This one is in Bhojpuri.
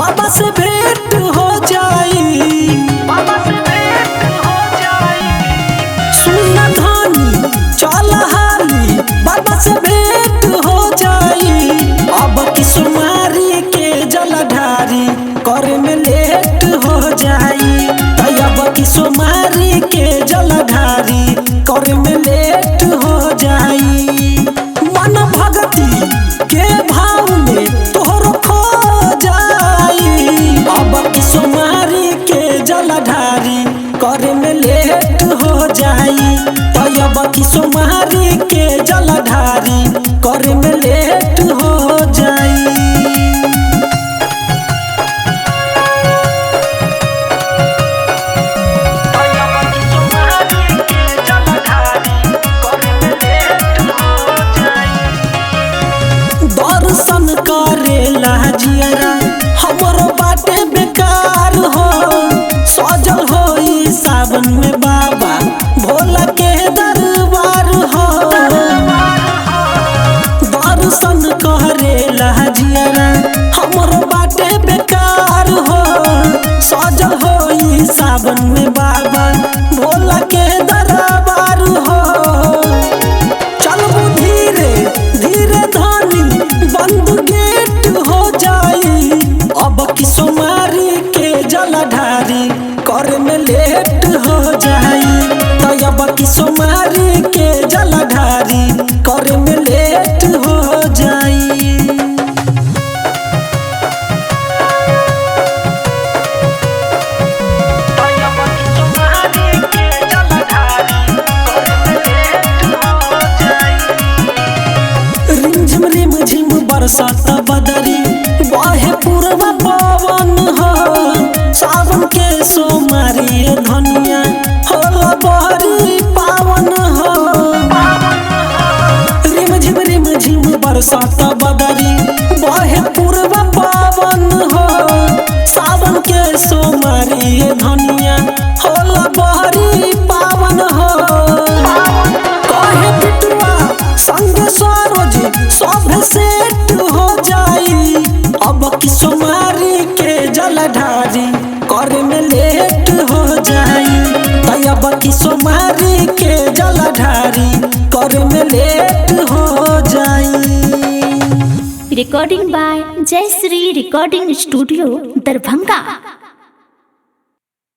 बाबा से भेंट हो जाई, बाबा से भेंट हो जाई। सुन धनी चल हाली, बाबा से भेंट हो जाई। अब की सुमारी के जलधारी करे में लेट हो जाई, अब की सुमारी के जलधारी करे में लेट हो जाई। मन भगती के भाव में तोहरो खो जाई, अब की सुमारी के जलधारी करे में लेट हो जाई, अब की सुमारी के जलधारी करे में लेट हो जाई। दर्शन करेला जियरा हमरो बाटे बेकार हो, सजल होई सावन में बाबा भोला के दरबार हो। दर्शन करेला जियरा हमरो बाटे बेकार हो, सजल होई सावन में बाबा भोला के दरबार हो। चलबू धीरे धीरे धनी बंद गेट हो जाई, अब की सुमारी के जलधारी करे में लेट हो जाई, तो अब की सुमारी के जलधारी करे में लेट हो जाई। रिमझिम रिमझिम बरसात बदरी बहे पूर्व पवन हो, सावन के सोमारी धनिया होला बहरी पावन हो। रिमझिम रिमझिम बरसात बदरी बहे पूर्व पवन हो, सावन के सोमारी धनिया होला बहरी पावन हो। कहे बिटुआ संग सरोजी सब सेट हो जाई, अब की सुमारी के जलधारी करे में लेट हो जाई, अब की सुमारी के जलधारी करे में लेट हो जाई। Recording by Jayshree recording studio Darbhanga.